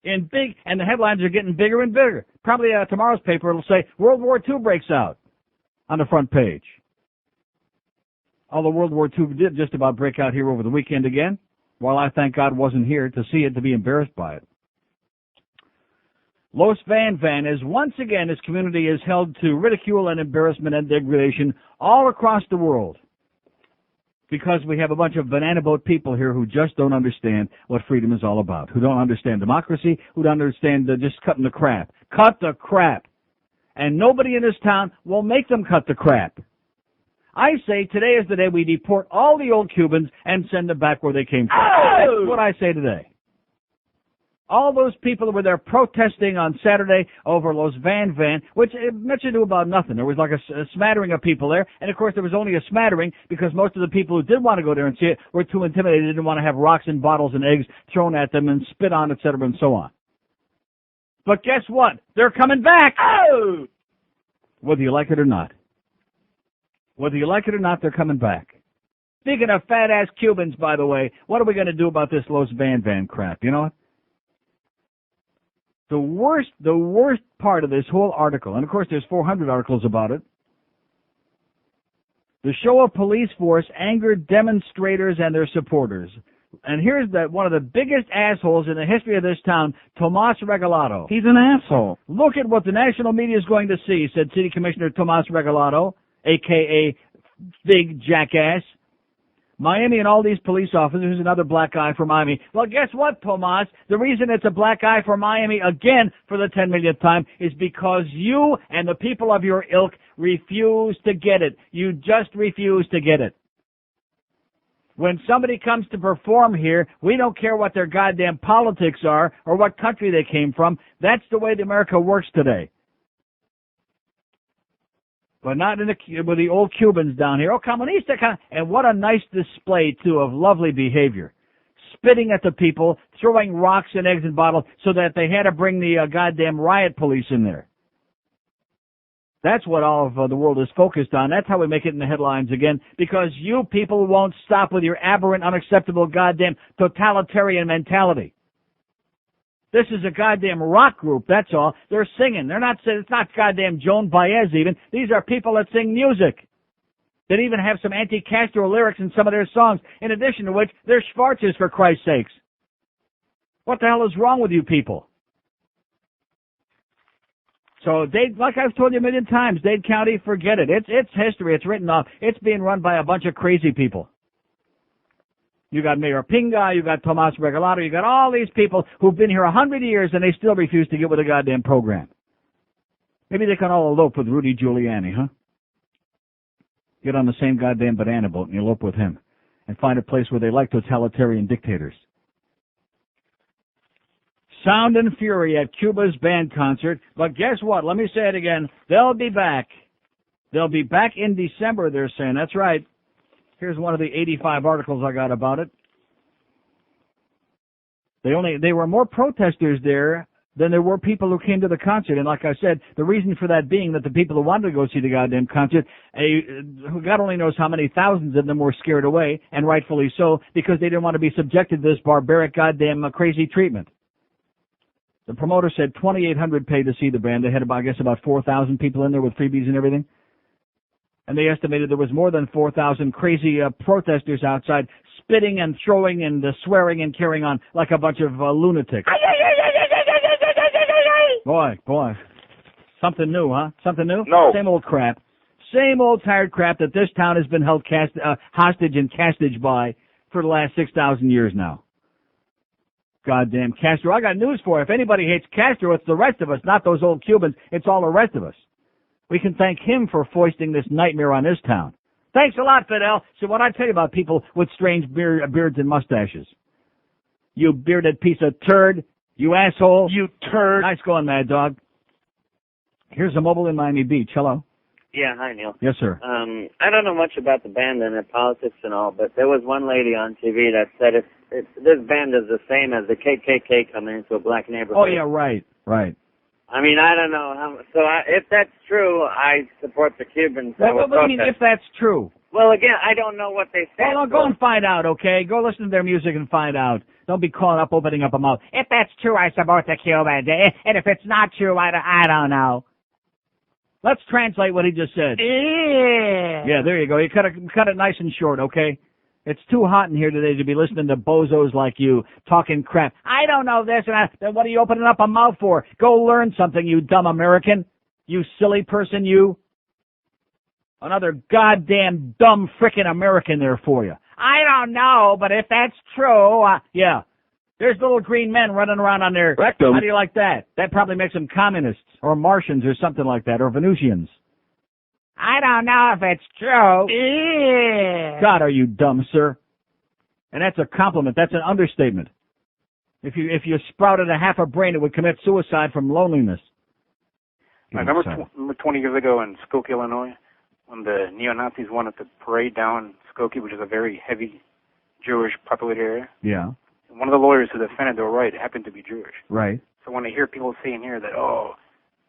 in big, and the headlines are getting bigger and bigger. Probably tomorrow's paper will say World War II breaks out on the front page. Although World War II did just about break out here over the weekend again, while I thank God wasn't here to see it, to be embarrassed by it. Los Van Van is once again, his community is held to ridicule and embarrassment and degradation all across the world, because we have a bunch of banana boat people here who just don't understand what freedom is all about, who don't understand democracy, who don't understand just cutting the crap. Cut the crap. And nobody in this town will make them cut the crap. I say today is the day we deport all the old Cubans and send them back where they came from. Oh! That's what I say today. All those people that were there protesting on Saturday over Los Van Van, which mentioned to about nothing. There was like a smattering of people there, and of course there was only a smattering because most of the people who did want to go there and see it were too intimidated, didn't want to have rocks and bottles and eggs thrown at them and spit on, etc., and so on. But guess what? They're coming back! Oh! Whether you like it or not. Whether you like it or not, they're coming back. Speaking of fat-ass Cubans, by the way, what are we going to do about this Los Van Van crap? You know what? The worst part of this whole article, and of course there's 400 articles about it, the show of police force angered demonstrators and their supporters. And here's one of the biggest assholes in the history of this town, Tomas Regalado. He's an asshole. Look at what the national media is going to see, said City Commissioner Tomas Regalado, a.k.a. Big Jackass. Miami and all these police officers, another black eye for Miami. Well, guess what, Tomas? The reason it's a black eye for Miami again for the 10 millionth time is because you and the people of your ilk refuse to get it. You just refuse to get it. When somebody comes to perform here, we don't care what their goddamn politics are or what country they came from. That's the way America works today. But not with the old Cubans down here. Oh, comunista. And what a nice display, too, of lovely behavior. Spitting at the people, throwing rocks and eggs and bottles so that they had to bring the goddamn riot police in there. That's what all of the world is focused on. That's how we make it in the headlines again, because you people won't stop with your aberrant, unacceptable, goddamn totalitarian mentality. This is a goddamn rock group, that's all. They're singing. They're not, it's not goddamn Joan Baez even. These are people that sing music. They even have some anti-Castro lyrics in some of their songs, in addition to which they're Schwarzes, for Christ's sakes. What the hell is wrong with you people? So, like I've told you a million times, Dade County, forget it. It's history. It's written off. It's being run by a bunch of crazy people. You got Mayor Pinga, you got Tomas Regalado, you got all these people who've been here 100 years and they still refuse to get with the goddamn program. Maybe they can all elope with Rudy Giuliani, huh? Get on the same goddamn banana boat and elope with him and find a place where they like totalitarian dictators. Sound and fury at Cuba's band concert, but guess what? Let me say it again. They'll be back. They'll be back in December, they're saying. That's right. Here's one of the 85 articles I got about it. They were more protesters there than there were people who came to the concert. And like I said, the reason for that being that the people who wanted to go see the goddamn concert, who God only knows how many thousands of them were scared away, and rightfully so, because they didn't want to be subjected to this barbaric goddamn crazy treatment. The promoter said 2,800 paid to see the band. They had about 4,000 people in there with freebies and everything. And they estimated there was more than 4,000 crazy protesters outside, spitting and throwing and swearing and carrying on like a bunch of lunatics. Boy. Something new, huh? Something new? No. Same old crap. Same old tired crap that this town has been held hostage and castage by for the last 6,000 years now. Goddamn Castro. I got news for you. If anybody hates Castro, it's the rest of us, not those old Cubans. It's all the rest of us. We can thank him for foisting this nightmare on this town. Thanks a lot, Fidel. So what I tell you about people with strange beards and mustaches. You bearded piece of turd. You asshole. You turd. Nice going, Mad Dog. Here's a mobile in Miami Beach. Hello. Yeah, hi, Neil. Yes, sir. I don't know much about the band and their politics and all, but there was one lady on TV that said if this band is the same as the KKK coming into a black neighborhood. Oh, yeah, right. I mean, I don't know. If that's true, I support the Cubans. What do you mean, if that's true? Well, again, I don't know what they stand Well, go and find out, okay? Go listen to their music and find out. Don't be calling up, opening up a mouth. If that's true, I support the Cubans. And if it's not true, I don't know. Let's translate what he just said. Yeah, there you go. You cut it nice and short, okay? It's too hot in here today to be listening to bozos like you talking crap. I don't know this, then what are you opening up a mouth for? Go learn something, you dumb American. You silly person, you. Another goddamn dumb frickin' American there for you. I don't know, but if that's true, yeah. There's little green men running around on their rectum. How do you like that? That probably makes them communists or Martians or something like that, or Venusians. I don't know if it's true. God, are you dumb, sir? And that's a compliment. That's an understatement. If you sprouted a half a brain, it would commit suicide from loneliness. I remember 20 years ago in Skokie, Illinois, when the neo-Nazis wanted to parade down Skokie, which is a very heavy Jewish populated area. Yeah. One of the lawyers who defended their right happened to be Jewish. Right. So when I hear people saying here that, oh,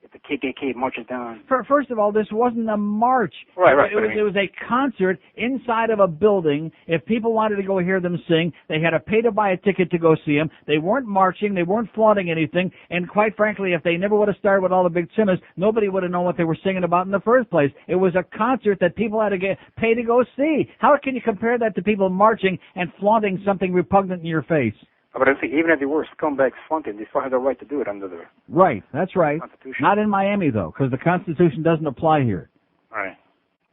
if the KKK marches down... First of all, this wasn't a march. Right. It was a concert inside of a building. If people wanted to go hear them sing, they had to pay to buy a ticket to go see them. They weren't marching. They weren't flaunting anything. And quite frankly, if they never would have started with all the big cinemas, nobody would have known what they were singing about in the first place. It was a concert that people had to pay to go see. How can you compare that to people marching and flaunting something repugnant in your face? But I think even if they were scumbags flaunting, they still have the right to do it under the Right, that's right. Constitution. Not in Miami, though, because the Constitution doesn't apply here. All right.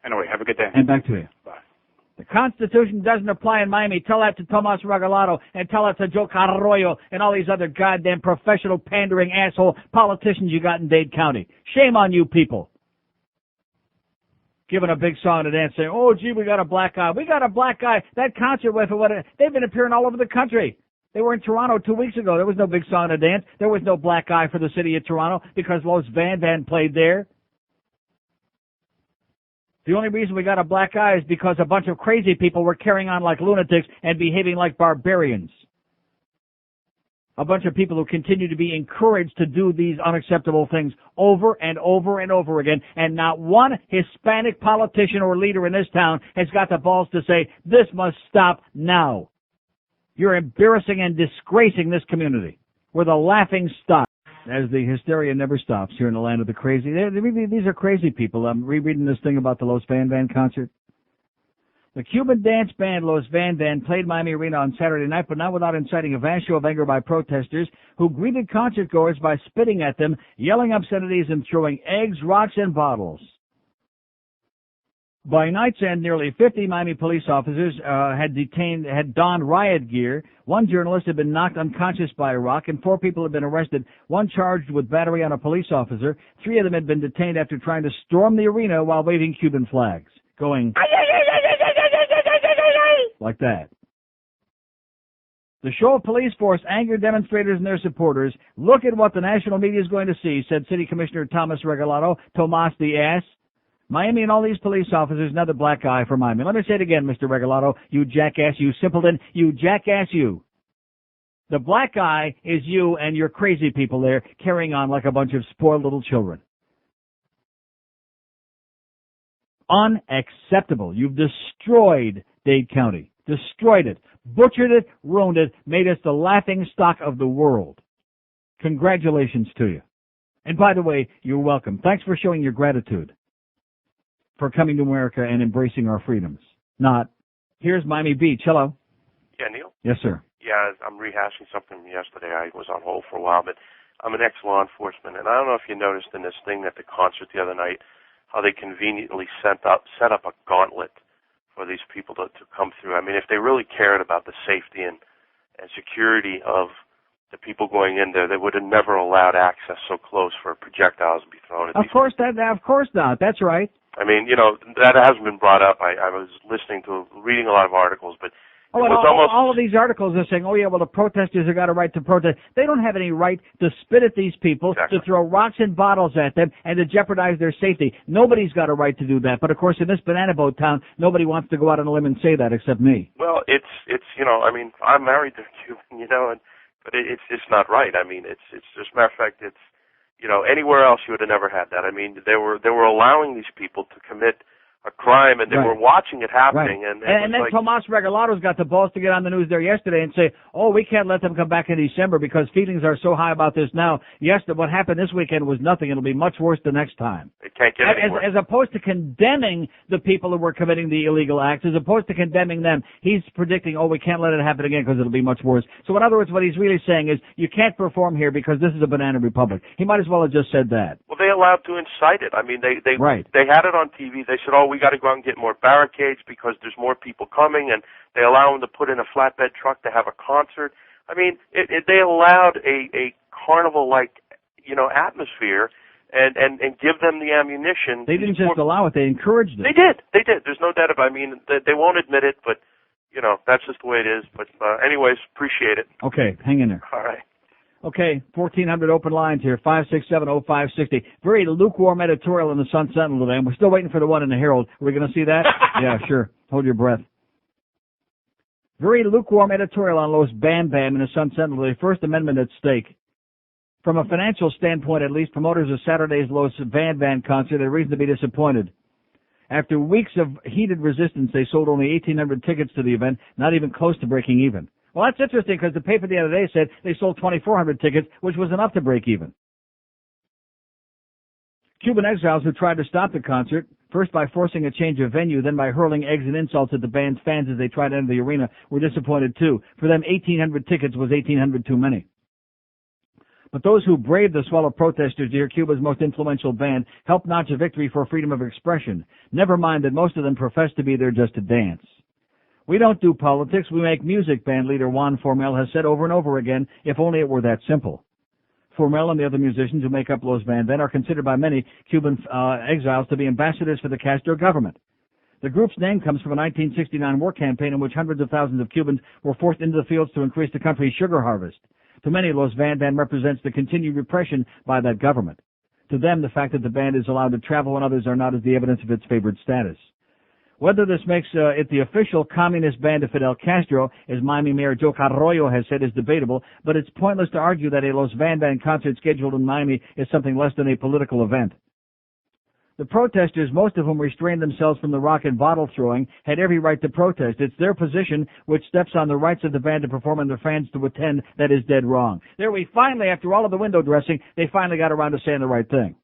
Anyway, have a good day. And back to you. Bye. The Constitution doesn't apply in Miami. Tell that to Tomas Regalado and tell that to Joe Carroyo and all these other goddamn professional pandering asshole politicians you got in Dade County. Shame on you people. Giving a big song and dance saying, oh, gee, we got a black guy. We got a black guy. That concert with they've been appearing all over the country. They were in Toronto 2 weeks ago. There was no big song and dance. There was no black guy for the city of Toronto because Los Van Van played there. The only reason we got a black guy is because a bunch of crazy people were carrying on like lunatics and behaving like barbarians. A bunch of people who continue to be encouraged to do these unacceptable things over and over and over again. And not one Hispanic politician or leader in this town has got the balls to say, this must stop now. You're embarrassing and disgracing this community. We're the laughing stock as the hysteria never stops here in the land of the crazy. These are crazy people. I'm rereading this thing about the Los Van Van concert. The Cuban dance band Los Van Van played Miami Arena on Saturday night, but not without inciting a vast show of anger by protesters who greeted concertgoers by spitting at them, yelling obscenities, and throwing eggs, rocks, and bottles. By night's end, nearly 50 Miami police officers had donned riot gear. One journalist had been knocked unconscious by a rock, and 4 people had been arrested, one charged with battery on a police officer. 3 of them had been detained after trying to storm the arena while waving Cuban flags, going like that. The show of police force angered demonstrators and their supporters. Look at what the national media is going to see, said City Commissioner Tomas the Ass. Miami and all these police officers, another black guy for Miami. Let me say it again, Mr. Regalado, you jackass, you simpleton, you jackass, you. The black guy is you and your crazy people there carrying on like a bunch of spoiled little children. Unacceptable. You've destroyed Dade County. Destroyed it. Butchered it, ruined it, made us the laughing stock of the world. Congratulations to you. And by the way, you're welcome. Thanks for showing your gratitude for coming to America and embracing our freedoms. Not, here's Miami Beach. Hello. Yeah, Neil? Yes, sir. Yeah, I'm rehashing something from yesterday. I was on hold for a while, but I'm an ex-law enforcement, and I don't know if you noticed in this thing at the concert the other night how they conveniently set up a gauntlet for these people to come through. I mean, if they really cared about the safety and security of the people going in there, they would have never allowed access so close for projectiles to be thrown at Of course not. That's right. I mean, that hasn't been brought up. I was reading a lot of articles, but Oh, and all of these articles are saying, oh, yeah, well, the protesters have got a right to protest. They don't have any right to spit at these people, exactly, to throw rocks and bottles at them, and to jeopardize their safety. Nobody's got a right to do that. But, of course, in this banana boat town, nobody wants to go out on a limb and say that except me. Well, it's I mean, I'm married to a Cuban, but it's just not right. I mean, it's just, matter of fact, anywhere else you would have never had that. I mean, they were allowing these people to commit a crime, and they Right. were watching it happening. Right. And then like, Tomas Regalato's got the balls to get on the news there yesterday and say, oh, we can't let them come back in December because feelings are so high about this now. Yes, what happened this weekend was nothing. It'll be much worse the next time. it can't get any worse. As opposed to condemning the people who were committing the illegal acts, as opposed to condemning them, he's predicting, oh, we can't let it happen again because it'll be much worse. So in other words, what he's really saying is, you can't perform here because this is a banana republic. He might as well have just said that. Well, they allowed to incite it. I mean, they Right. they had it on TV. They said, oh, we got to go out and get more barricades because there's more people coming, and they allow them to put in a flatbed truck to have a concert. I mean, they allowed a carnival-like, atmosphere and give them the ammunition. They didn't just allow it, they encouraged it. They did. There's no doubt about it. I mean, they won't admit it, but, that's just the way it is. But anyways, appreciate it. Okay, hang in there. All right. Okay, 1,400 open lines here, 5670560. Very lukewarm editorial in the Sun Sentinel today, and we're still waiting for the one in the Herald. Are we going to see that? Yeah, sure. Hold your breath. Very lukewarm editorial on Los Bam Bam in the Sun Sentinel today. First Amendment at stake. From a financial standpoint, at least, promoters of Saturday's Los Van Van concert had reason to be disappointed. After weeks of heated resistance, they sold only 1,800 tickets to the event, not even close to breaking even. Well, that's interesting because the paper the other day said they sold 2,400 tickets, which was enough to break even. Cuban exiles who tried to stop the concert, first by forcing a change of venue, then by hurling eggs and insults at the band's fans as they tried to enter the arena, were disappointed too. For them, 1,800 tickets was 1,800 too many. But those who braved the swell of protesters to hear Cuba's most influential band helped notch a victory for freedom of expression. Never mind that most of them professed to be there just to dance. We don't do politics, we make music, band leader Juan Formel has said over and over again, if only it were that simple. Formel and the other musicians who make up Los Van Van are considered by many Cuban exiles to be ambassadors for the Castro government. The group's name comes from a 1969 war campaign in which hundreds of thousands of Cubans were forced into the fields to increase the country's sugar harvest. To many, Los Van Van represents the continued repression by that government. To them, the fact that the band is allowed to travel when others are not is the evidence of its favored status. Whether this makes it the official communist band of Fidel Castro, as Miami Mayor Joe Carroyo has said, is debatable, but it's pointless to argue that a Los Van Van concert scheduled in Miami is something less than a political event. The protesters, most of whom restrained themselves from the rock and bottle throwing, had every right to protest. It's their position which steps on the rights of the band to perform and their fans to attend that is dead wrong. There we finally, after all of the window dressing, they finally got around to saying the right thing.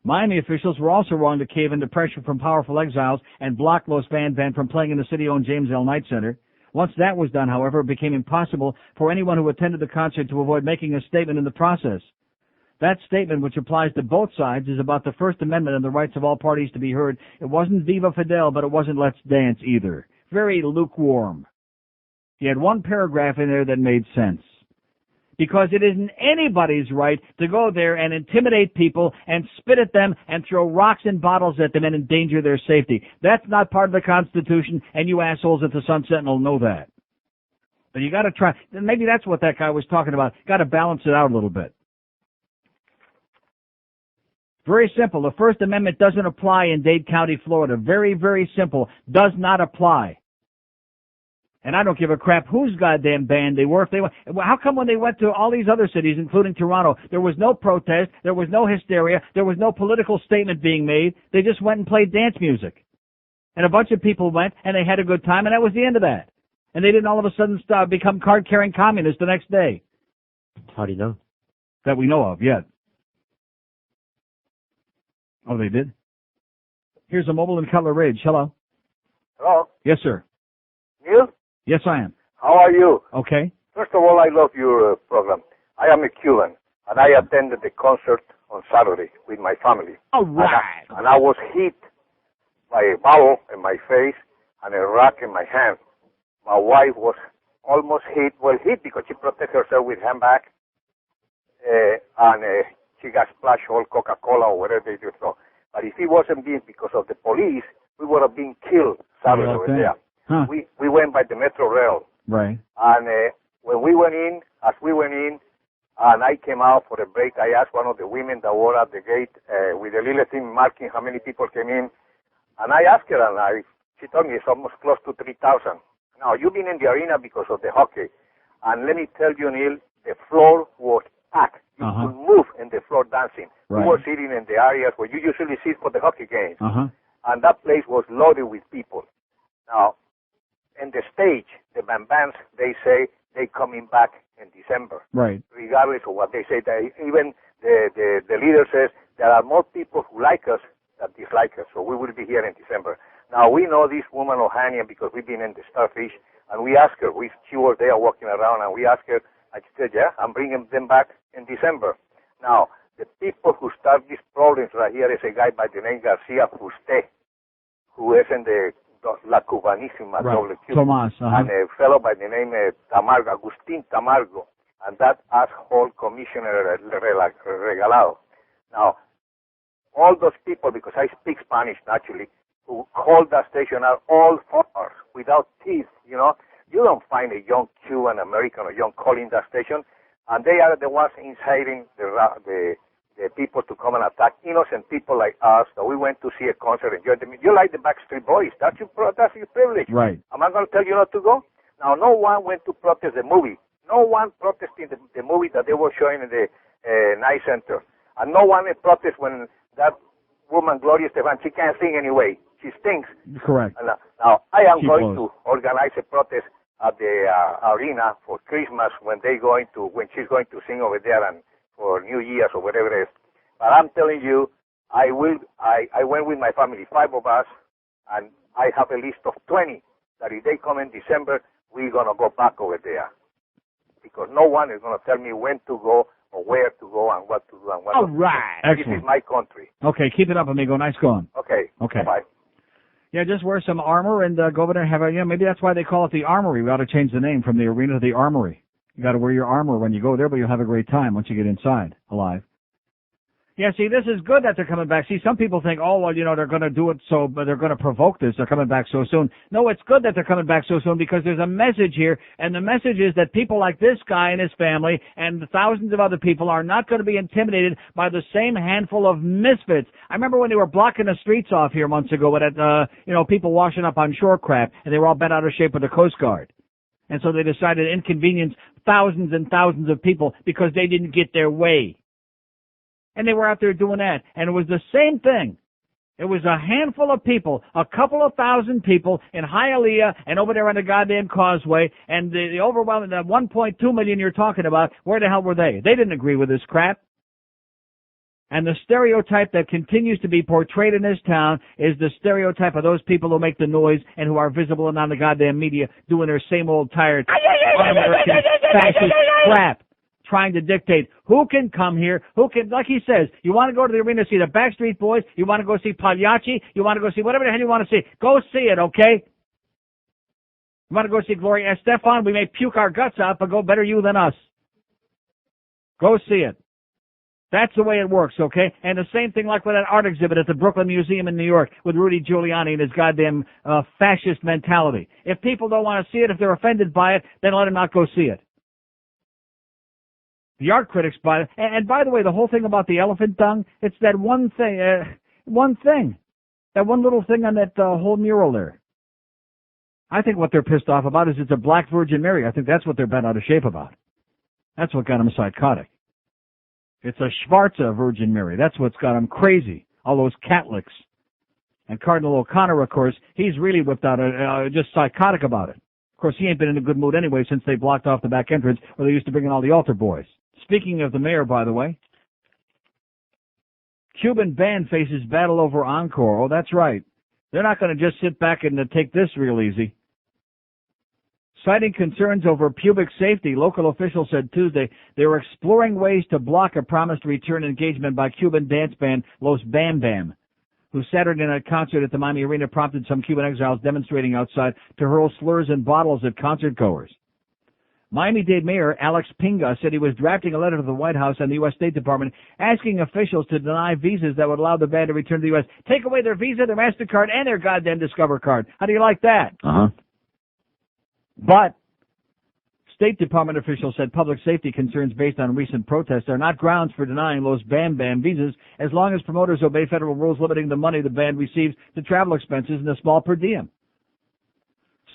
Miami officials were also wrong to cave into pressure from powerful exiles and block Los Van Van from playing in the city-owned James L. Knight Center. Once that was done, however, it became impossible for anyone who attended the concert to avoid making a statement in the process. That statement, which applies to both sides, is about the First Amendment and the rights of all parties to be heard. It wasn't Viva Fidel, but it wasn't Let's Dance either. Very lukewarm. He had one paragraph in there that made sense. Because it isn't anybody's right to go there and intimidate people and spit at them and throw rocks and bottles at them and endanger their safety. That's not part of the Constitution, and you assholes at the Sun Sentinel know that. But you gotta try, maybe that's what that guy was talking about. Gotta balance it out a little bit. Very simple. The First Amendment doesn't apply in Dade County, Florida. Very, very simple. Does not apply. And I don't give a crap whose goddamn band they were. How come when they went to all these other cities, including Toronto, there was no protest, there was no hysteria, there was no political statement being made? They just went and played dance music. And a bunch of people went, and they had a good time, and that was the end of that. And they didn't all of a sudden become card-carrying communists the next day. How do you know? That we know of yet. Oh, they did? Here's a mobile in Cutler Ridge. Hello. Hello? Yes, sir. Neil? Yes, I am. How are you? Okay. First of all, I love your program. I am a Cuban, and I attended the concert on Saturday with my family. All right. And I was hit by a bottle in my face and a rock in my hand. My wife was almost hit because she protected herself with handbag, and she got splashed all Coca-Cola or whatever they do. But if it wasn't been because of the police, we would have been killed Saturday over there. Huh. We went by the Metro Rail. Right. And when we went in, and I came out for a break, I asked one of the women that were at the gate with a little thing marking how many people came in. And I asked her, and she told me it's almost close to 3,000. Now, you've been in the arena because of the hockey. And let me tell you, Neil, the floor was packed. You could move in the floor dancing. Right. We were sitting in the areas where you usually sit for the hockey games. and that place was loaded with people. Now, in the stage, the bands, they say they coming back in December. Right. Regardless of what they say, even the leader says there are more people who like us than dislike us, so we will be here in December. Now, we know this woman Ohanian because we've been in the Starfish, and we asked her, she was there walking around, and we asked her, and she said, yeah, I'm bringing them back in December. Now, the people who start these problems right here is a guy by the name Garcia Fuste, who is in the La Cubanísima, right. Tomas, and a fellow by the name Agustín Tamargo, and that asshole Commissioner Regalado. Now, all those people, because I speak Spanish naturally, who hold that station are all foreigners without teeth, you know. You don't find a young Cuban American or young calling that station, and they are the ones inciting the people to come and attack innocent people like us that we went to see a concert and you like the Backstreet Boys. That's your privilege. Right. Am I going to tell you not to go? Now, no one went to protest the movie. No one protested the movie that they were showing in the Night Center. And no one protested when that woman, Gloria Estefan, she can't sing anyway. She stinks. Correct. And, now, I am going to organize a protest at the arena for Christmas when she's going to sing over there and for New Year's or whatever it is. But I'm telling you, I went with my family, 5 of us, and I have a list of 20 that if they come in December, we're going to go back over there. Because no one is going to tell me when to go or where to go and what to do and what All to right. do. Excellent. This is my country. Okay, keep it up, amigo. Nice going. Okay. Okay. Bye. Yeah, just wear some armor and go over there and have maybe that's why they call it the Armory. We ought to change the name from the arena to the Armory. You got to wear your armor when you go there, but you'll have a great time once you get inside alive. Yeah, see, this is good that they're coming back. See, some people think, oh, well, they're going to do it but they're going to provoke this. They're coming back so soon. No, it's good that they're coming back so soon because there's a message here, and the message is that people like this guy and his family and the thousands of other people are not going to be intimidated by the same handful of misfits. I remember when they were blocking the streets off here months ago with people washing up on shore crab, and they were all bent out of shape with the Coast Guard. And so they decided to inconvenience thousands and thousands of people because they didn't get their way. And they were out there doing that. And it was the same thing. It was a handful of people, a couple of thousand people in Hialeah and over there on the goddamn causeway. And the overwhelming, the 1.2 million you're talking about, where the hell were they? They didn't agree with this crap. And the stereotype that continues to be portrayed in this town is the stereotype of those people who make the noise and who are visible and on the goddamn media doing their same old tired un-American fascist crap, trying to dictate who can come here, who can, like he says, you want to go to the arena to see the Backstreet Boys, you want to go see Pagliacci, you want to go see whatever the hell you want to see, go see it, okay? You want to go see Gloria Estefan, we may puke our guts out, but go better you than us. Go see it. That's the way it works, okay? And the same thing like with that art exhibit at the Brooklyn Museum in New York with Rudy Giuliani and his goddamn fascist mentality. If people don't want to see it, if they're offended by it, then let them not go see it. The art critics buy it. And by the way, the whole thing about the elephant dung, it's that one thing. That one little thing on that whole mural there. I think what they're pissed off about is it's a black Virgin Mary. I think that's what they're bent out of shape about. That's what got them psychotic. It's a Schwarza Virgin Mary. That's what's got them crazy. All those Catholics. And Cardinal O'Connor, of course, he's really whipped out, just psychotic about it. Of course, he ain't been in a good mood anyway since they blocked off the back entrance where they used to bring in all the altar boys. Speaking of the mayor, by the way, Cuban band faces battle over Encore. Oh, that's right. They're not going to just sit back and take this real easy. Citing concerns over pubic safety, local officials said Tuesday they were exploring ways to block a promised return engagement by Cuban dance band Los Bam Bam, whose Saturday night concert at the Miami Arena prompted some Cuban exiles demonstrating outside to hurl slurs and bottles at concertgoers. Miami-Dade Mayor Alex Pinga said he was drafting a letter to the White House and the U.S. State Department asking officials to deny visas that would allow the band to return to the U.S. Take away their Visa, their MasterCard, and their goddamn Discover card. How do you like that? Uh-huh. But State Department officials said public safety concerns based on recent protests are not grounds for denying Los Bam Bam visas as long as promoters obey federal rules limiting the money the band receives to travel expenses and a small per diem.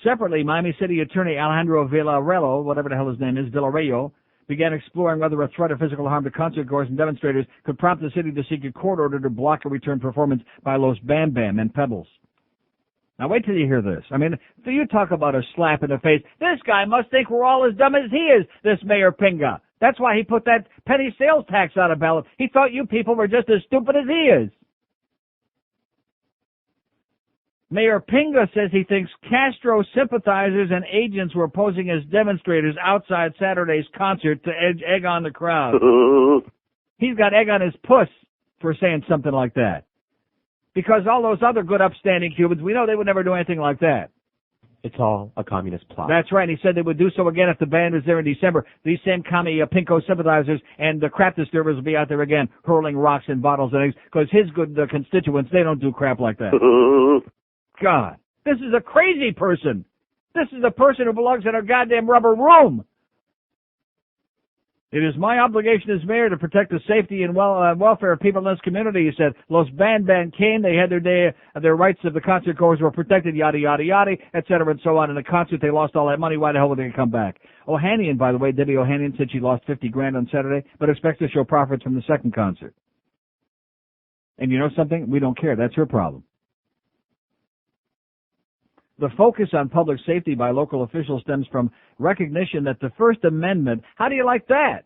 Separately, Miami City Attorney Alejandro Villarreal, whatever the hell his name is, Villarreal, began exploring whether a threat of physical harm to concertgoers and demonstrators could prompt the city to seek a court order to block a return performance by Los Bam Bam and Pebbles. Now wait till you hear this. I mean, do you talk about a slap in the face? This guy must think we're all as dumb as he is, this Mayor Pinga. That's why he put that petty sales tax on a ballot. He thought you people were just as stupid as he is. Mayor Pinga says he thinks Castro sympathizers and agents were posing as demonstrators outside Saturday's concert to egg on the crowd. He's got egg on his puss for saying something like that. Because all those other good upstanding Cubans, we know they would never do anything like that. It's all a communist plot. That's right. He said they would do so again if the band was there in December. These same Pinko sympathizers and the crap disturbers will be out there again, hurling rocks and bottles and eggs, because his good constituents, they don't do crap like that. God, this is a crazy person. This is a person who belongs in a goddamn rubber room. It is my obligation as mayor to protect the safety and welfare of people in this community, he said. Los Band came, they had their day, their rights of the concert goers were protected, yada, yada, yada, et cetera, and so on. In the concert, they lost all that money. Why the hell would they come back? Ohanian, by the way, Debbie Ohanian said she lost $50,000 on Saturday, but expects to show profits from the second concert. And you know something? We don't care. That's her problem. The focus on public safety by local officials stems from recognition that the First Amendment, how do you like that?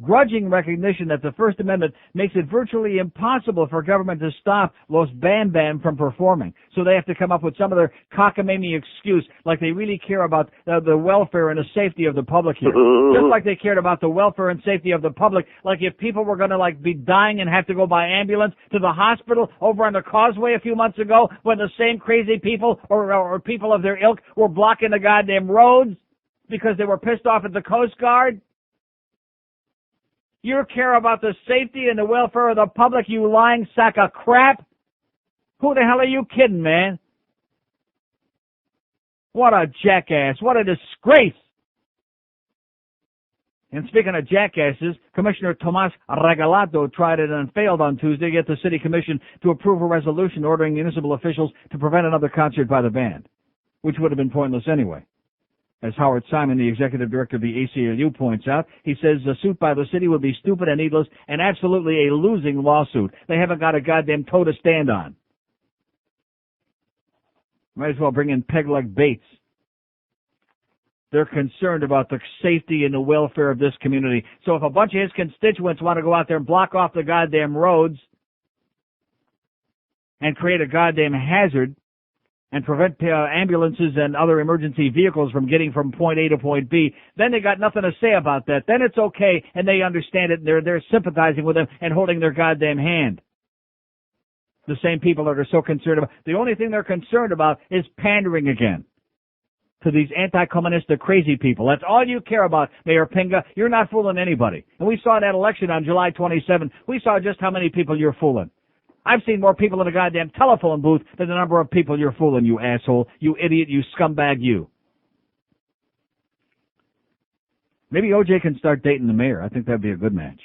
Grudging recognition that the First Amendment makes it virtually impossible for government to stop Los Bam Bam from performing. So they have to come up with some other cockamamie excuse, like they really care about the welfare and the safety of the public here. Just like they cared about the welfare and safety of the public, like if people were going to be dying and have to go by ambulance to the hospital over on the causeway a few months ago when the same crazy people or people of their ilk were blocking the goddamn roads because they were pissed off at the Coast Guard. You care about the safety and the welfare of the public, you lying sack of crap? Who the hell are you kidding, man? What a jackass. What a disgrace. And speaking of jackasses, Commissioner Tomas Regalato tried it and failed on Tuesday to get the City Commission to approve a resolution ordering municipal officials to prevent another concert by the band, which would have been pointless anyway. As Howard Simon, the executive director of the ACLU, points out, he says a suit by the city would be stupid and needless and absolutely a losing lawsuit. They haven't got a goddamn toe to stand on. Might as well bring in Peg-Leg Bates. They're concerned about the safety and the welfare of this community. So if a bunch of his constituents want to go out there and block off the goddamn roads and create a goddamn hazard, and prevent ambulances and other emergency vehicles from getting from point A to point B, then they got nothing to say about that. Then it's okay, and they understand it, and they're sympathizing with them and holding their goddamn hand. The same people that are so concerned about, the only thing they're concerned about is pandering again to these anti-communistic crazy people. That's all you care about, Mayor Pinga. You're not fooling anybody. And we saw that election on July 27th. We saw just how many people you're fooling. I've seen more people in a goddamn telephone booth than the number of people you're fooling, you asshole, you idiot, you scumbag, you. Maybe OJ can start dating the mayor. I think that'd be a good match.